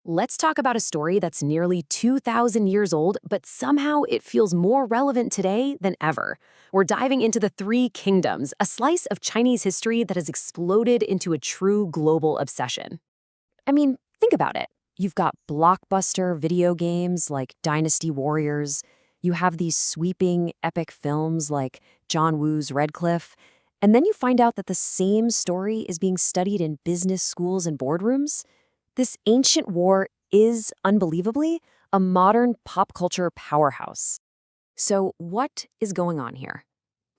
Let's talk about a story that's nearly 2,000 years old, but somehow it feels more relevant today than ever. We're diving into the Three Kingdoms, a slice of Chinese history that has exploded into a true global obsession. I mean, think about it. You've got blockbuster video games like Dynasty Warriors. You have these sweeping, epic films like John Woo's Red Cliff. And then you find out that the same story is being studied in business schools and boardrooms. This ancient war is, unbelievably, a modern pop culture powerhouse. So what is going on here?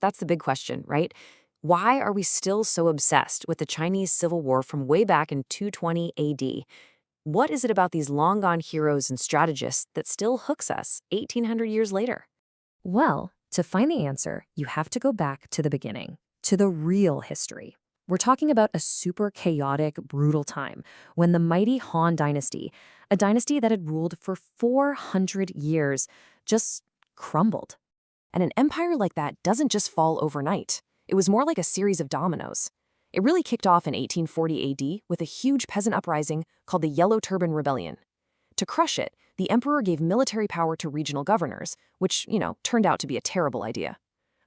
That's the big question, right? Why are we still so obsessed with the Chinese Civil War from way back in 220 AD? What is it about these long-gone heroes and strategists that still hooks us 1,800 years later? Well, to find the answer, you have to go back to the beginning, to the real history. We're talking about a super chaotic, brutal time when the mighty Han Dynasty, a dynasty that had ruled for 400 years, just crumbled. And an empire like that doesn't just fall overnight. It was more like a series of dominoes. It really kicked off in 1840 AD with a huge peasant uprising called the Yellow Turban Rebellion. To crush it, the emperor gave military power to regional governors, which, turned out to be a terrible idea.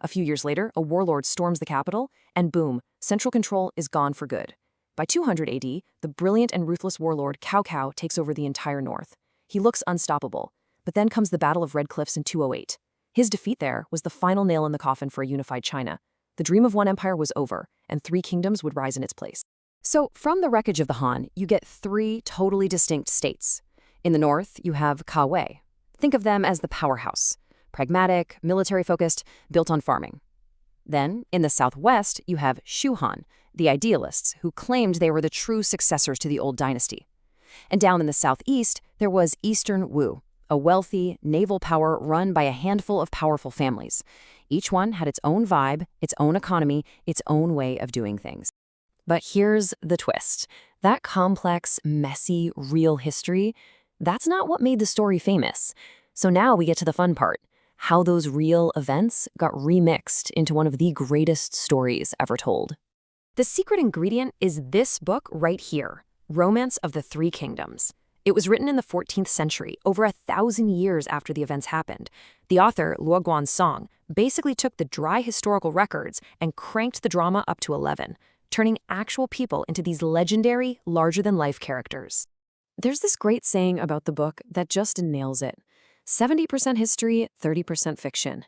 A few years later, a warlord storms the capital, and boom, central control is gone for good. By 200 AD, the brilliant and ruthless warlord Cao Cao takes over the entire north. He looks unstoppable, but then comes the Battle of Red Cliffs in 208. His defeat there was the final nail in the coffin for a unified China. The dream of one empire was over, and three kingdoms would rise in its place. So, from the wreckage of the Han, you get three totally distinct states. In the north, you have Kaowei. Think of them as the powerhouse. Pragmatic, military-focused, built on farming. Then, in the southwest, you have Shu Han, the idealists, who claimed they were the true successors to the old dynasty. And down in the southeast, there was Eastern Wu, a wealthy, naval power run by a handful of powerful families. Each one had its own vibe, its own economy, its own way of doing things. But here's the twist. That complex, messy, real history, that's not what made the story famous. So now we get to the fun part. How those real events got remixed into one of the greatest stories ever told. The secret ingredient is this book right here, Romance of the Three Kingdoms. It was written in the 14th century, over 1,000 years after the events happened. The author, Luo Guanzong, basically took the dry historical records and cranked the drama up to 11, turning actual people into these legendary, larger-than-life characters. There's this great saying about the book that just nails it. 70% history, 30% fiction.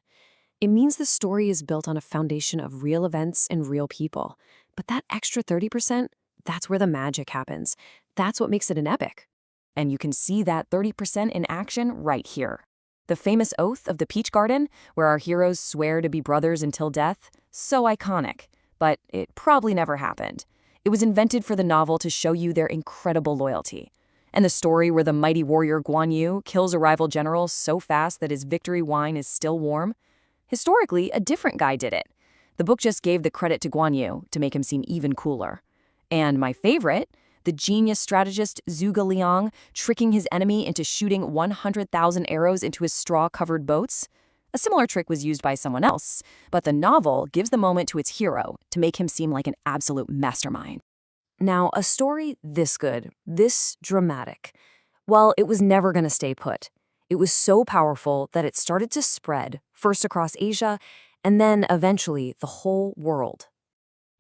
It means the story is built on a foundation of real events and real people. But that extra 30%, that's where the magic happens. That's what makes it an epic. And you can see that 30% in action right here. The famous oath of the Peach Garden, where our heroes swear to be brothers until death, so iconic. But it probably never happened. It was invented for the novel to show you their incredible loyalty. And the story where the mighty warrior Guan Yu kills a rival general so fast that his victory wine is still warm? Historically, a different guy did it. The book just gave the credit to Guan Yu to make him seem even cooler. And my favorite, the genius strategist Zhuge Liang tricking his enemy into shooting 100,000 arrows into his straw-covered boats? A similar trick was used by someone else, but the novel gives the moment to its hero to make him seem like an absolute mastermind. Now, a story this good, this dramatic, well, it was never going to stay put. It was so powerful that it started to spread, first across Asia, and then eventually the whole world.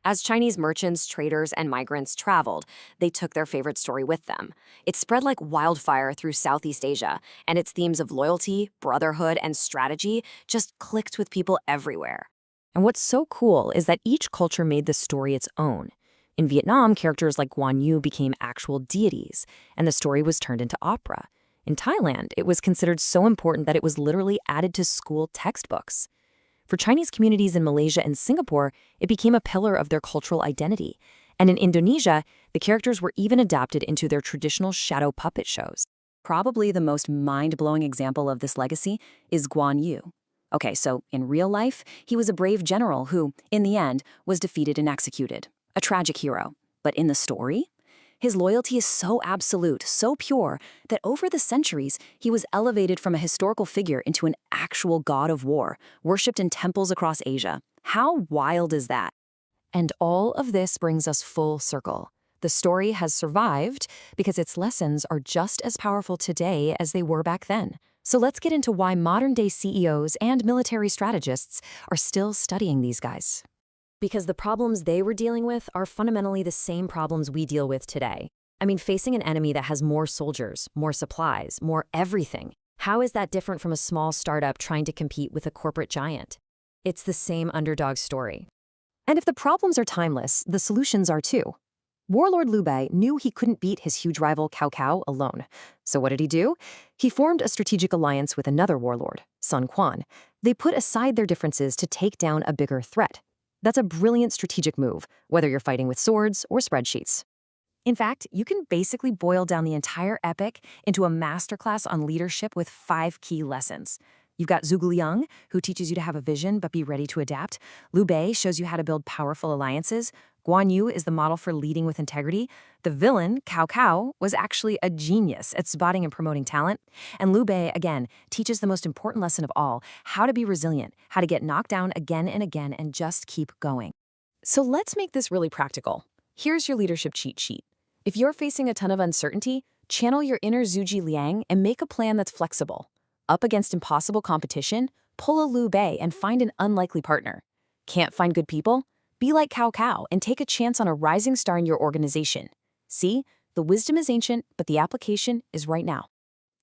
As Chinese merchants, traders, and migrants traveled, they took their favorite story with them. It spread like wildfire through Southeast Asia, and its themes of loyalty, brotherhood, and strategy just clicked with people everywhere. And what's so cool is that each culture made the story its own. In Vietnam, characters like Guan Yu became actual deities, and the story was turned into opera. In Thailand, it was considered so important that it was literally added to school textbooks. For Chinese communities in Malaysia and Singapore, it became a pillar of their cultural identity. And in Indonesia, the characters were even adapted into their traditional shadow puppet shows. Probably the most mind-blowing example of this legacy is Guan Yu. Okay, so in real life, he was a brave general who, in the end, was defeated and executed. A tragic hero. But in the story, his loyalty is so absolute, so pure, that over the centuries, he was elevated from a historical figure into an actual god of war, worshipped in temples across Asia. How wild is that? And all of this brings us full circle. The story has survived because its lessons are just as powerful today as they were back then. So let's get into why modern-day CEOs and military strategists are still studying these guys. Because the problems they were dealing with are fundamentally the same problems we deal with today. I mean, facing an enemy that has more soldiers, more supplies, more everything. How is that different from a small startup trying to compete with a corporate giant? It's the same underdog story. And if the problems are timeless, the solutions are too. Warlord Liu Bei knew he couldn't beat his huge rival Cao Cao alone. So what did he do? He formed a strategic alliance with another warlord, Sun Quan. They put aside their differences to take down a bigger threat. That's a brilliant strategic move, whether you're fighting with swords or spreadsheets. In fact, you can basically boil down the entire epic into a masterclass on leadership with 5 key lessons. You've got Zhuge Liang, who teaches you to have a vision but be ready to adapt. Liu Bei shows you how to build powerful alliances. Guan Yu is the model for leading with integrity. The villain, Cao Cao, was actually a genius at spotting and promoting talent. And Liu Bei, again, teaches the most important lesson of all, how to be resilient, how to get knocked down again and again and just keep going. So let's make this really practical. Here's your leadership cheat sheet. If you're facing a ton of uncertainty, channel your inner Zhuge Liang and make a plan that's flexible. Up against impossible competition, pull a Liu Bei and find an unlikely partner. Can't find good people? Be like Cao Cao and take a chance on a rising star in your organization. See, the wisdom is ancient, but the application is right now.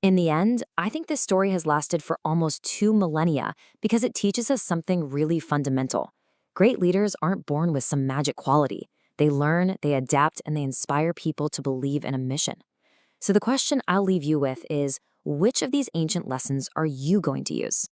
In the end, I think this story has lasted for almost 2 millennia because it teaches us something really fundamental. Great leaders aren't born with some magic quality. They learn, they adapt, and they inspire people to believe in a mission. So the question I'll leave you with is, which of these ancient lessons are you going to use?